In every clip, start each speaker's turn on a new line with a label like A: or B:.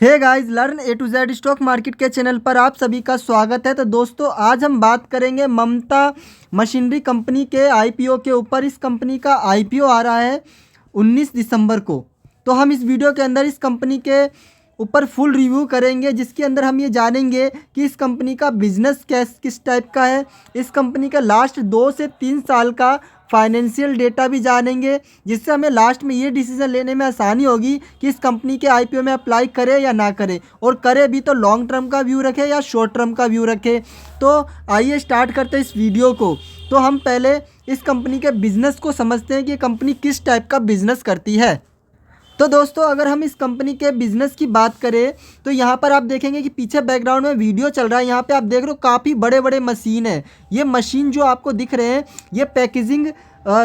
A: Hey guys, learn A to Z stock market के channel पर आप सभी का स्वागत है। तो दोस्तों, आज हम बात करेंगे ममता मशीनरी कंपनी के आईपीओ के ऊपर। इस कंपनी का आईपीओ आ रहा है 19 दिसंबर को। तो हम इस वीडियो के अंदर इस कंपनी के ऊपर फुल रिव्यू करेंगे, जिसके अंदर हम ये जानेंगे कि इस कंपनी का बिजनेस किस टाइप का है। इस कंपनी का लास्ट 2 से 3 साल का फाइनेंशियल डेटा भी जानेंगे, जिससे हमें लास्ट में ये डिसीजन लेने में आसानी होगी कि इस कंपनी के आईपीओ में अप्लाई करें या ना करें, और करें भी तो लॉन्ग टर्म का व्यू रखें या शॉर्ट टर्म का व्यू रखें। तो आइए स्टार्ट करते हैं इस वीडियो को। तो हम पहले इस कंपनी के बिज़नेस को समझते हैं कि ये कंपनी किस टाइप का बिज़नेस करती है। तो दोस्तों, अगर हम इस कंपनी के बिज़नेस की बात करें तो यहाँ पर आप देखेंगे कि पीछे बैकग्राउंड में वीडियो चल रहा है। यहाँ पे आप देख रहे हो काफ़ी बड़े बड़े मशीन है। ये मशीन जो आपको दिख रहे हैं, ये पैकेजिंग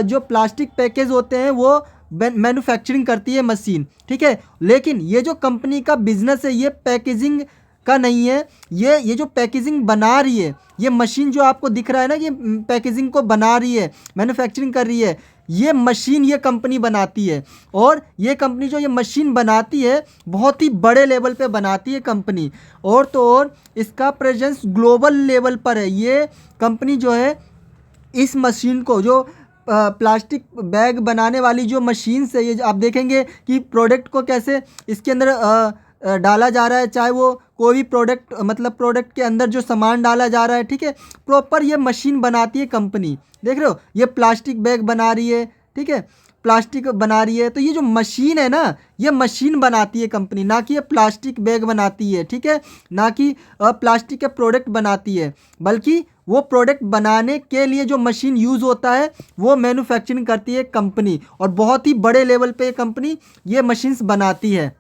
A: जो प्लास्टिक पैकेज होते हैं वो मैन्युफैक्चरिंग करती है मशीन, ठीक है। लेकिन ये जो कंपनी का बिज़नेस है, ये पैकेजिंग का नहीं है। ये जो पैकेजिंग बना रही है, ये मशीन जो आपको दिख रहा है ना, ये पैकेजिंग को बना रही है, मैन्युफैक्चरिंग कर रही है, ये मशीन ये कंपनी बनाती है। और ये कंपनी जो ये मशीन बनाती है, बहुत ही बड़े लेवल पे बनाती है कंपनी। और तो और इसका प्रेजेंस ग्लोबल लेवल पर है। ये कंपनी जो है इस मशीन को, जो प्लास्टिक बैग बनाने वाली जो मशीन से, ये आप देखेंगे कि प्रोडक्ट को कैसे इसके अंदर डाला जा रहा है, चाहे वो कोई भी प्रोडक्ट, मतलब प्रोडक्ट के अंदर जो सामान डाला जा रहा है, ठीक है। प्रॉपर ये मशीन बनाती है कंपनी। देख रहे हो, ये प्लास्टिक बैग बना रही है, ठीक है, प्लास्टिक बना रही है। तो ये जो मशीन है ना, ये मशीन बनाती है कंपनी, ना कि ये प्लास्टिक बैग बनाती है, ठीक है, ना कि प्लास्टिक के प्रोडक्ट बनाती है, बल्कि वो प्रोडक्ट बनाने के लिए जो मशीन यूज़ होता है वो मैन्युफैक्चरिंग करती है कंपनी। और बहुत ही बड़े लेवल पे कंपनी ये मशीन्स बनाती है।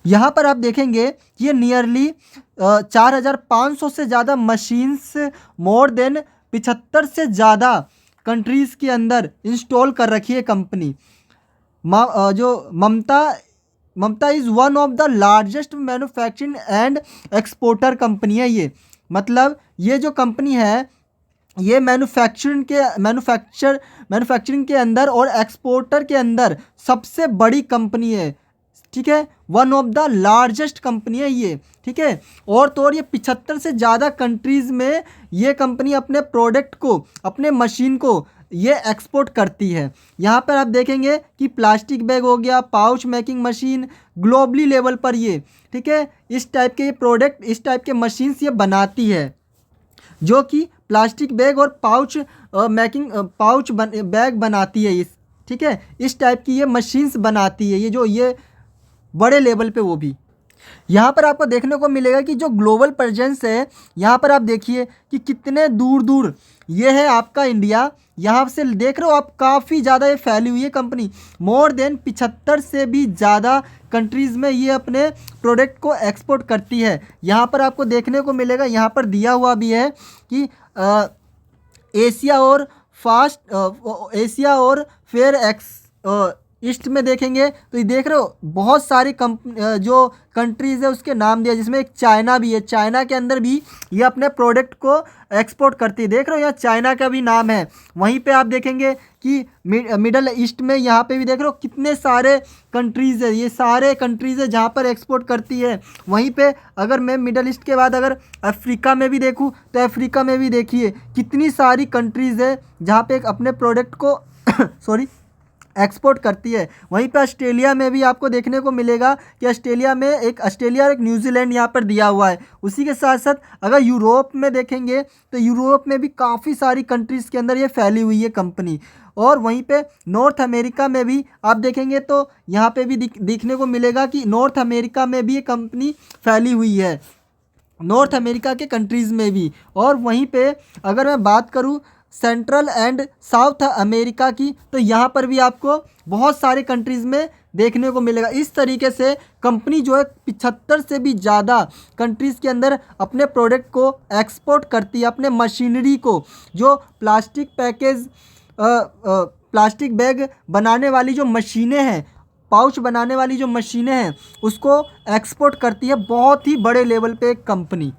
A: यहाँ पर आप देखेंगे कि ये नियरली 4,500 से ज़्यादा मशीन्स मोर देन 75 से ज़्यादा कंट्रीज़ के अंदर इंस्टॉल कर रखी है कंपनी। जो Mamata is one of the largest manufacturing and exporter company है ये। मतलब ये जो कंपनी है, ये मैन्युफैक्चरिंग के अंदर और एक्सपोर्टर के अंदर सबसे बड़ी कंपनी है, ठीक है। One of the largest company है ये, ठीक है। और तो और ये 75 से ज़्यादा कंट्रीज़ में ये कंपनी अपने प्रोडक्ट को, अपने मशीन को ये एक्सपोर्ट करती है। यहाँ पर आप देखेंगे कि प्लास्टिक बैग हो गया, pouch making machine, globally level पर ये, ठीक है, इस टाइप के ये प्रोडक्ट, इस टाइप के मशीन्स ये बनाती है, जो कि प्लास्टिक बैग और पाउच बैग बनाती है इस, ठीक है, इस टाइप की ये मशीन्स बनाती है, ये बड़े लेवल पे वो भी। यहाँ पर आपको देखने को मिलेगा कि जो ग्लोबल प्रेजेंस है, यहाँ पर आप देखिए कि कितने दूर दूर ये है आपका इंडिया। यहाँ से देख रहे हो आप, काफ़ी ज़्यादा ये फैली हुई है कंपनी। मोर देन 75 से भी ज़्यादा कंट्रीज़ में ये अपने प्रोडक्ट को एक्सपोर्ट करती है। यहाँ पर आपको देखने को मिलेगा, यहाँ पर दिया हुआ भी है कि एशिया और फेयर एक्स ईस्ट में देखेंगे तो ये देख रहे हो बहुत सारी जो कंट्रीज़ है उसके नाम दिया, जिसमें एक चाइना भी है। चाइना के अंदर भी ये अपने प्रोडक्ट को एक्सपोर्ट करती है। देख रहे हो यहाँ चाइना का भी नाम है। वहीं पे आप देखेंगे कि मिडल ईस्ट में, यहाँ पे भी देख रहे हो कितने सारे कंट्रीज़ है, ये सारे कंट्रीज़ है जहाँ पर एक्सपोर्ट करती है। वहीं पे अगर मैं मिडल ईस्ट के बाद अगर अफ्रीका में भी देखूँ तो अफ्रीका में भी देखिए कितनी सारी कंट्रीज़ है जहाँ पे अपने प्रोडक्ट को सॉरी एक्सपोर्ट करती है। वहीं पर ऑस्ट्रेलिया में भी आपको देखने को मिलेगा कि ऑस्ट्रेलिया और एक न्यूजीलैंड यहाँ पर दिया हुआ है। उसी के साथ साथ अगर यूरोप में देखेंगे तो यूरोप में भी काफ़ी सारी कंट्रीज़ के अंदर ये फैली हुई है कंपनी। और वहीं पे नॉर्थ अमेरिका में भी आप देखेंगे तो यहाँ पे भी देखने को मिलेगा कि नॉर्थ अमेरिका में भी ये कंपनी फैली हुई है, नॉर्थ अमेरिका के कंट्रीज़ में भी। और वहीं पे अगर मैं बात करूँ सेंट्रल एंड साउथ अमेरिका की, तो यहाँ पर भी आपको बहुत सारे कंट्रीज़ में देखने को मिलेगा। इस तरीके से कंपनी जो है 75 से भी ज़्यादा कंट्रीज़ के अंदर अपने प्रोडक्ट को एक्सपोर्ट करती है, अपने मशीनरी को, जो प्लास्टिक बैग बनाने वाली जो मशीनें हैं, पाउच बनाने वाली जो मशीनें हैं, उसको एक्सपोर्ट करती है बहुत ही बड़े लेवल पे एक कंपनी।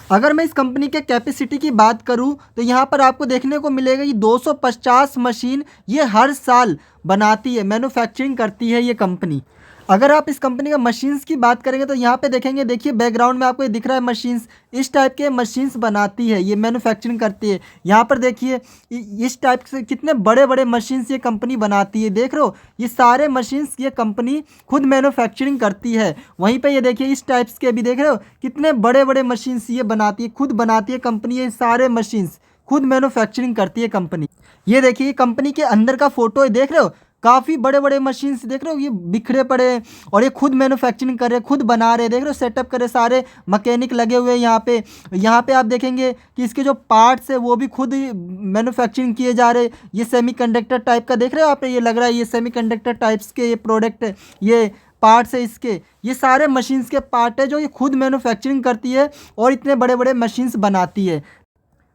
A: अगर मैं इस कंपनी के कैपेसिटी की बात करूं तो यहाँ पर आपको देखने को मिलेगा कि 250 मशीन ये हर साल बनाती है, मैन्युफैक्चरिंग करती है ये कंपनी। अगर आप इस कंपनी का मशीन्स की बात करेंगे तो यहाँ पे देखेंगे, देखिए बैकग्राउंड में आपको ये दिख रहा है मशीन्स, इस टाइप के मशीन्स बनाती है, ये मैन्युफैक्चरिंग करती है। यहाँ पर देखिए इस टाइप से कितने बड़े बड़े मशीन्स ये कंपनी बनाती है, देख रहे हो, ये सारे मशीन्स ये कंपनी खुद मैन्युफैक्चरिंग करती है। वहीं पे ये देखिए इस टाइप्स के भी देख रहे हो कितने बड़े बड़े मशीन्स ये बनाती है, खुद बनाती है कंपनी, ये सारे मशीन्स खुद मैन्युफैक्चरिंग करती है कंपनी। ये देखिए कंपनी के अंदर का फोटो है, देख रहे हो काफ़ी बड़े बड़े मशीन्स देख रहे हो, ये बिखरे पड़े हैं और ये खुद मैन्युफैक्चरिंग कर रहे हैं, खुद बना रहे हैं, देख रहे हो सेटअप करे, सारे मैकेनिक लगे हुए हैं यहाँ पे। यहाँ पे आप देखेंगे कि इसके जो पार्ट्स है वो भी खुद मैन्युफैक्चरिंग किए जा रहे हैं। ये सेमीकंडक्टर टाइप का देख रहे हो आप, ये लग रहा है ये सेमीकंडक्टर टाइप्स के ये प्रोडक्ट है, ये पार्ट्स है इसके, ये सारे मशीन्स के पार्ट है जो ये खुद मैन्युफैक्चरिंग करती है और इतने बड़े बड़े मशीन्स बनाती है।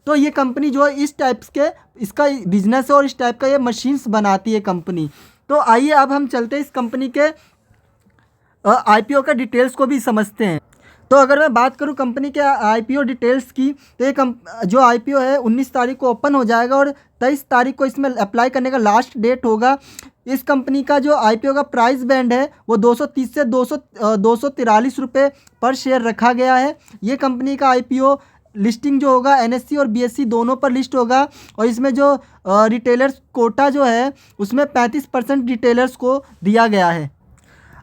A: तो ये कंपनी जो है इस टाइप्स के इसका बिजनेस है और इस टाइप का ये मशीन्स बनाती है कंपनी। तो आइए अब हम चलते हैं इस कंपनी के आईपीओ का डिटेल्स को भी समझते हैं। तो अगर मैं बात करूं कंपनी के आईपीओ डिटेल्स की, तो ये जो आईपीओ है 19 तारीख को ओपन हो जाएगा और 23 तारीख को इसमें अप्लाई करने का लास्ट डेट होगा। इस कंपनी का जो आईपीओ का प्राइस बैंड है वो 230 से 243 रुपये पर शेयर रखा गया है। ये कंपनी का आईपीओ लिस्टिंग जो होगा एनएससी और बीएससी दोनों पर लिस्ट होगा और इसमें जो रिटेलर्स कोटा जो है उसमें 35% रिटेलर्स को दिया गया है।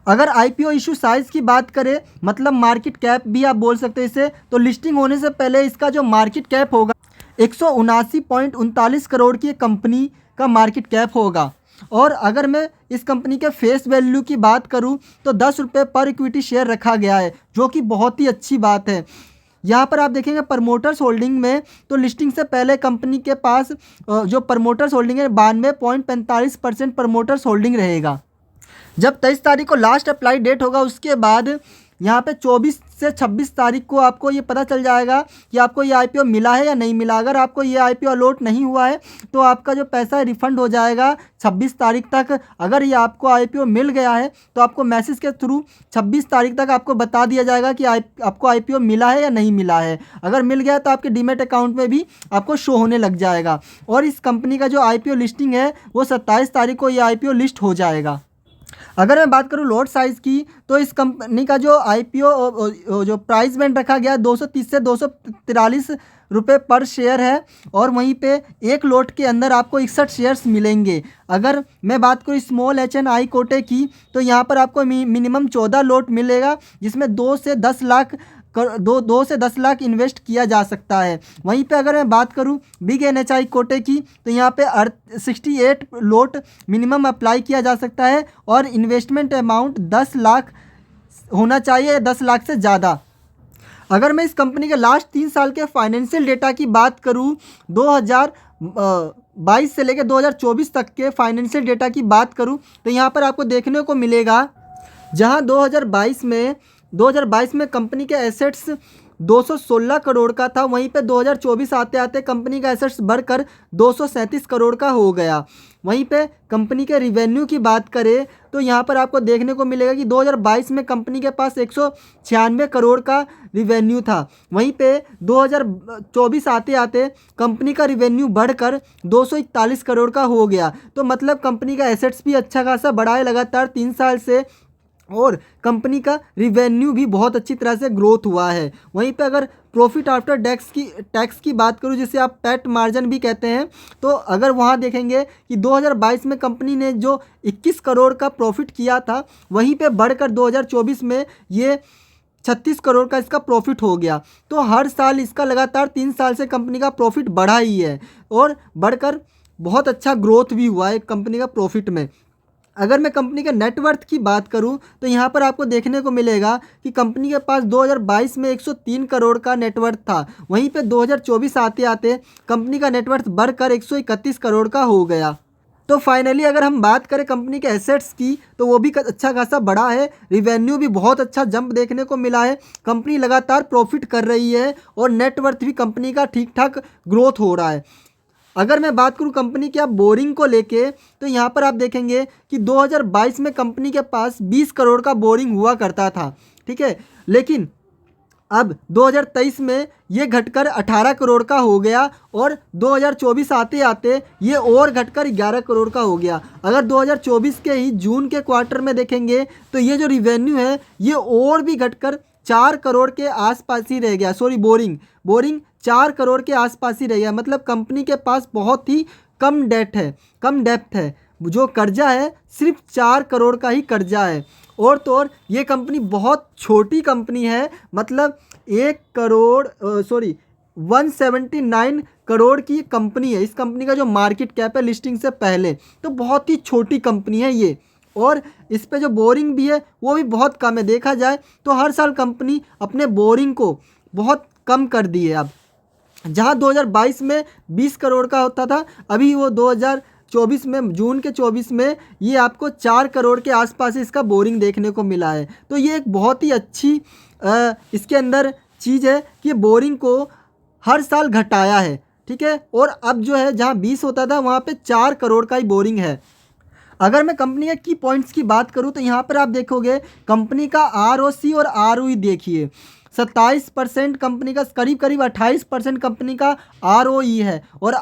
A: अगर आईपीओ इशू साइज़ की बात करें, मतलब मार्केट कैप भी आप बोल सकते हैं इसे, तो लिस्टिंग होने से पहले इसका जो मार्केट कैप होगा 179.39 करोड़ की कंपनी का मार्केट कैप होगा। और अगर मैं इस कंपनी के फेस वैल्यू की बात करूं तो 10 रुपये पर इक्विटी शेयर रखा गया है, जो कि बहुत ही अच्छी बात है। यहाँ पर आप देखेंगे प्रमोटर्स होल्डिंग में, तो लिस्टिंग से पहले कंपनी के पास जो प्रमोटर्स होल्डिंग है 92.45% प्रमोटर्स होल्डिंग रहेगा। जब 23 तारीख को लास्ट अप्लाई डेट होगा उसके बाद यहाँ पे 24 से 26 तारीख को आपको ये पता चल जाएगा कि आपको ये आईपीओ मिला है या नहीं मिला। अगर आपको ये आईपीओ अलॉट नहीं हुआ है तो आपका जो पैसा है रिफ़ंड हो जाएगा 26 तारीख तक। अगर ये आपको आईपीओ मिल गया है तो आपको मैसेज के थ्रू 26 तारीख तक आपको बता दिया जाएगा कि आपको आईपीओ मिला है या नहीं मिला है। अगर मिल गया तो आपके डीमैट अकाउंट में भी आपको शो होने लग जाएगा। और इस कंपनी का जो आईपीओ लिस्टिंग है वो 27 तारीख को ये आईपीओ लिस्ट हो जाएगा। अगर मैं बात करूं लॉट साइज़ की, तो इस कंपनी का जो आईपीओ जो प्राइस बैंड रखा गया है 230 से 243 रुपये पर शेयर है और वहीं पे एक लॉट के अंदर आपको 61 शेयर्स मिलेंगे। अगर मैं बात करूँ स्मॉल HNI कोटे की, तो यहाँ पर आपको मिनिमम 14 लॉट मिलेगा जिसमें 2 से 10 लाख इन्वेस्ट किया जा सकता है। वहीं पे अगर मैं बात करूं बिग NHI कोटे की, तो यहाँ पे 68 लॉट मिनिमम अप्लाई किया जा सकता है और इन्वेस्टमेंट अमाउंट 10 लाख होना चाहिए, 10 लाख से ज़्यादा। अगर मैं इस कंपनी के लास्ट 3 साल के फाइनेंशियल डेटा की बात करूं, 2022 से लेकर 2024 तक के फाइनेंशियल डेटा की बात करूं, तो यहाँ पर आपको देखने को मिलेगा जहाँ 2022 में कंपनी के एसेट्स 216 करोड़ का था, वहीं पे 2024 आते आते कंपनी का एसेट्स बढ़कर 237 करोड़ का हो गया। वहीं पे कंपनी के रिवेन्यू की बात करें तो यहाँ पर आपको देखने को मिलेगा कि 2022 में कंपनी के पास 196 करोड़ का रिवेन्यू था, वहीं पे 2024 आते आते कंपनी का रिवेन्यू बढ़कर 241 करोड़ का हो गया। तो मतलब कंपनी का एसेट्स भी अच्छा खासा बढ़ा है लगातार 3 साल से और कंपनी का रिवेन्यू भी बहुत अच्छी तरह से ग्रोथ हुआ है। वहीं पे अगर प्रॉफिट आफ्टर टैक्स की बात करूं जिसे आप पैट मार्जिन भी कहते हैं, तो अगर वहां देखेंगे कि 2022 में कंपनी ने जो 21 करोड़ का प्रॉफिट किया था, वहीं पे बढ़कर 2024 में ये 36 करोड़ का इसका प्रॉफिट हो गया। तो हर साल इसका लगातार 3 साल से कंपनी का प्रॉफिट बढ़ा ही है और बढ़कर बहुत अच्छा ग्रोथ भी हुआ है कंपनी का प्रॉफिट में। अगर मैं कंपनी के नेटवर्थ की बात करूं तो यहाँ पर आपको देखने को मिलेगा कि कंपनी के पास 2022 में 103 करोड़ का नेटवर्थ था, वहीं पे 2024 आते आते कंपनी का नेटवर्थ बढ़कर 131 करोड़ का हो गया। तो फाइनली अगर हम बात करें कंपनी के एसेट्स की, तो वो भी अच्छा खासा बड़ा है, रिवेन्यू भी बहुत अच्छा जंप देखने को मिला है, कंपनी लगातार प्रॉफिट कर रही है और नेटवर्थ भी कंपनी का ठीक ठाक ग्रोथ हो रहा है। अगर मैं बात करूं कंपनी की आप बोरिंग को लेके, तो यहाँ पर आप देखेंगे कि 2022 में कंपनी के पास 20 करोड़ का बोरिंग हुआ करता था, ठीक है, लेकिन अब 2023 में ये घटकर 18 करोड़ का हो गया और 2024 आते आते ये और घटकर 11 करोड़ का हो गया। अगर 2024 के ही जून के क्वार्टर में देखेंगे तो ये जो रिवेन्यू है ये और भी घटकर 4 करोड़ के आसपास ही रह गया। सॉरी, बोरिंग 4 करोड़ के आसपास ही रह गया। मतलब कंपनी के पास बहुत ही कम डेप्थ है। जो कर्जा है सिर्फ 4 करोड़ का ही कर्जा है। और तो और ये कंपनी बहुत छोटी कंपनी है। मतलब 179 करोड़ की कंपनी है। इस कंपनी का जो मार्केट कैप है लिस्टिंग से पहले, तो बहुत ही छोटी कंपनी है ये। और इस पे जो बोरिंग भी है वो भी बहुत कम है। देखा जाए तो हर साल कंपनी अपने बोरिंग को बहुत कम कर दी है। अब जहाँ 2022 में 20 करोड़ का होता था, अभी वो 2024 में, जून के 24 में ये आपको 4 करोड़ के आसपास इसका बोरिंग देखने को मिला है। तो ये एक बहुत ही अच्छी इसके अंदर चीज़ है कि बोरिंग को हर साल घटाया है। ठीक है, और अब जो है जहाँ 20 होता था वहाँ पे 4 करोड़ का ही बोरिंग है। अगर मैं कंपनी के की पॉइंट्स की बात करूँ तो यहाँ पर आप देखोगे कंपनी का ROC और ROE देखिए, 27% कंपनी का, करीब करीब 28% कंपनी का ROE है और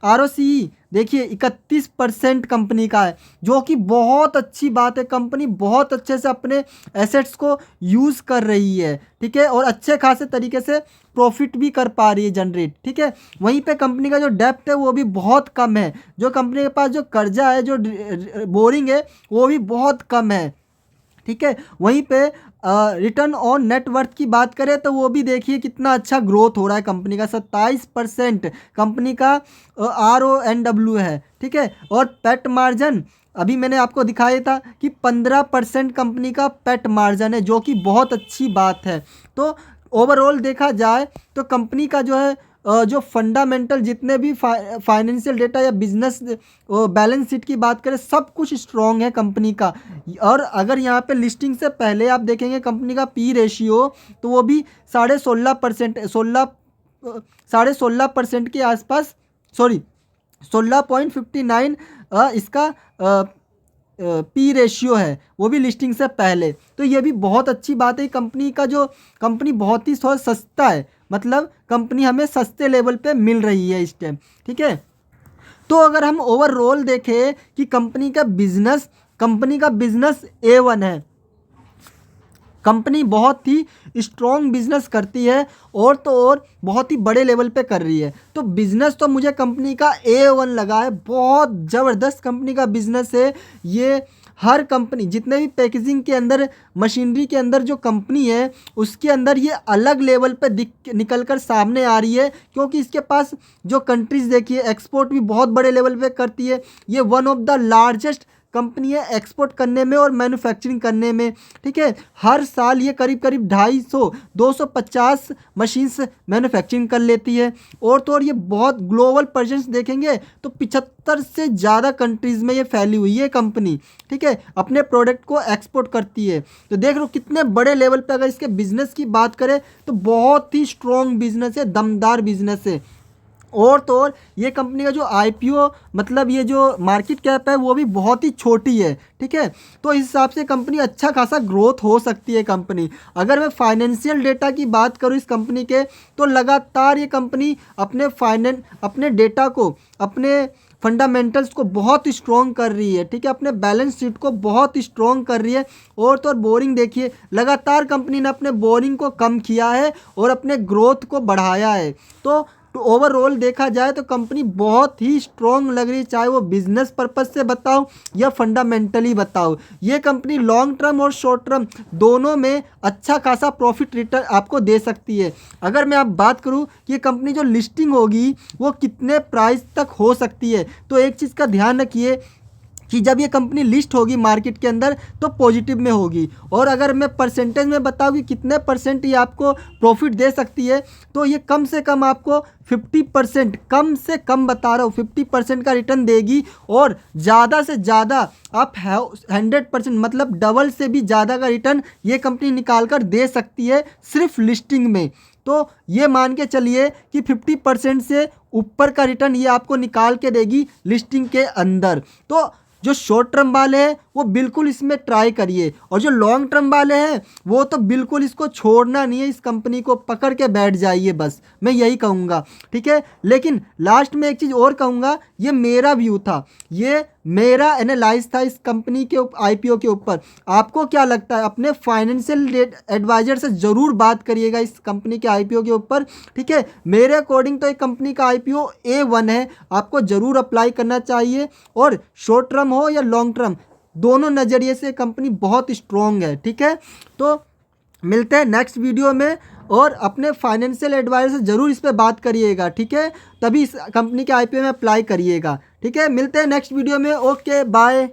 A: ROCE देखिए 31% कंपनी का है, जो कि बहुत अच्छी बात है। कंपनी बहुत अच्छे से अपने एसेट्स को यूज़ कर रही है। ठीक है, और अच्छे खासे तरीके से प्रॉफिट भी कर पा रही है जनरेट। ठीक है, वहीं पे कंपनी का जो डेप्थ है वो भी बहुत कम है। जो कंपनी के पास जो कर्जा है, जो बोरिंग है, वो भी बहुत कम है। ठीक है, वहीं पे रिटर्न ऑन नेटवर्थ की बात करें तो वो भी देखिए कितना अच्छा ग्रोथ हो रहा है कंपनी का। 27% कंपनी का RONW है। ठीक है, और पेट मार्जिन अभी मैंने आपको दिखाया था कि 15% कंपनी का पेट मार्जिन है, जो कि बहुत अच्छी बात है। तो ओवरऑल देखा जाए तो कंपनी का जो है जो फंडामेंटल जितने भी फाइनेंशियल डेटा या बिजनेस बैलेंस शीट की बात करें, सब कुछ स्ट्रॉन्ग है कंपनी का। और अगर यहाँ पे लिस्टिंग से पहले आप देखेंगे कंपनी का P रेशियो, तो वो भी 16.5% के आसपास, सॉरी 16.59 इसका P रेशियो है, वो भी लिस्टिंग से पहले। तो ये भी बहुत अच्छी बात है। कंपनी का जो कंपनी बहुत ही थोड़ा सस्ता है, मतलब कंपनी हमें सस्ते लेवल पे मिल रही है इस टाइम। ठीक है, तो अगर हम ओवरऑल देखें कि कंपनी का बिजनेस A1 है। कंपनी बहुत ही स्ट्रॉन्ग बिजनेस करती है और तो और बहुत ही बड़े लेवल पे कर रही है। तो बिजनेस तो मुझे कंपनी का A1 लगा है। बहुत ज़बरदस्त कंपनी का बिजनेस है ये। हर कंपनी जितने भी पैकेजिंग के अंदर, मशीनरी के अंदर जो कंपनी है, उसके अंदर ये अलग लेवल पे निकल कर सामने आ रही है, क्योंकि इसके पास जो कंट्रीज़ देखिए, एक्सपोर्ट भी बहुत बड़े लेवल पे करती है। ये one of the largest company है एक्सपोर्ट करने में और मैन्युफैक्चरिंग करने में। ठीक है, हर साल ये करीब करीब 250 मशीन्स मैन्युफैक्चरिंग कर लेती है। और तो और ये बहुत ग्लोबल प्रेजेंस देखेंगे तो 75 से ज़्यादा कंट्रीज़ में ये फैली हुई है कंपनी। ठीक है, अपने प्रोडक्ट को एक्सपोर्ट करती है। तो देख लो कितने बड़े लेवल पे, अगर इसके बिजनेस की बात करें तो बहुत ही स्ट्रॉन्ग बिजनेस है, दमदार बिजनेस है। और तो और ये कंपनी का जो IPO, मतलब ये जो मार्केट कैप है, वो भी बहुत ही छोटी है। ठीक है, तो इस हिसाब से कंपनी अच्छा खासा ग्रोथ हो सकती है कंपनी। अगर मैं फाइनेंशियल डेटा की बात करूँ इस कंपनी के, तो लगातार ये कंपनी अपने डेटा को, अपने फंडामेंटल्स को बहुत स्ट्रॉन्ग कर रही है। ठीक है, अपने बैलेंस शीट को बहुत स्ट्रॉन्ग कर रही है। और तो और बोरिंग देखिए, लगातार कंपनी ने अपने बोरिंग को कम किया है और अपने ग्रोथ को बढ़ाया है। तो ओवरऑल देखा जाए तो कंपनी बहुत ही स्ट्रॉन्ग लग रही है, चाहे वो बिजनेस पर्पज से बताओ या फंडामेंटली बताओ। ये कंपनी लॉन्ग टर्म और शॉर्ट टर्म दोनों में अच्छा खासा प्रॉफिट रिटर्न आपको दे सकती है। अगर मैं आप बात करूं कि ये कंपनी जो लिस्टिंग होगी वो कितने प्राइस तक हो सकती है, तो एक चीज़ का ध्यान रखिए कि जब ये कंपनी लिस्ट होगी मार्केट के अंदर तो पॉजिटिव में होगी। और अगर मैं परसेंटेज में बताऊँ कि कितने परसेंट ये आपको प्रॉफिट दे सकती है, तो ये कम से कम आपको 50%, कम से कम बता रहा हूँ 50% का रिटर्न देगी। और ज़्यादा से ज़्यादा आप 100%, मतलब डबल से भी ज़्यादा का रिटर्न ये कंपनी निकाल कर दे सकती है सिर्फ लिस्टिंग में। तो ये मान के चलिए कि 50% से ऊपर का रिटर्न ये आपको निकाल के देगी लिस्टिंग के अंदर। तो जो शॉर्ट टर्म वाले हैं वो बिल्कुल इसमें ट्राई करिए, और जो लॉन्ग टर्म वाले हैं वो तो बिल्कुल इसको छोड़ना नहीं है, इस कंपनी को पकड़ के बैठ जाइए, बस मैं यही कहूँगा। ठीक है, लेकिन लास्ट में एक चीज़ और कहूँगा, ये मेरा व्यू था, ये मेरा एनालाइज था इस कंपनी के आईपीओ के ऊपर। आपको क्या लगता है? अपने फाइनेंशियल एडवाइजर से ज़रूर बात करिएगा इस कंपनी के आईपीओ के ऊपर। ठीक है, मेरे अकॉर्डिंग तो एक कंपनी का आईपीओ A1 है, आपको ज़रूर अप्लाई करना चाहिए, और शॉर्ट टर्म हो या लॉन्ग टर्म, दोनों नज़रिए से कंपनी बहुत स्ट्रॉन्ग है। ठीक है, तो मिलते हैं नेक्स्ट वीडियो में, और अपने फाइनेंशियल एडवाइजर से ज़रूर इस पर बात करिएगा। ठीक है, तभी इस कंपनी के आईपीओ में अप्लाई करिएगा। ठीक है, मिलते हैं नेक्स्ट वीडियो में। Okay, bye.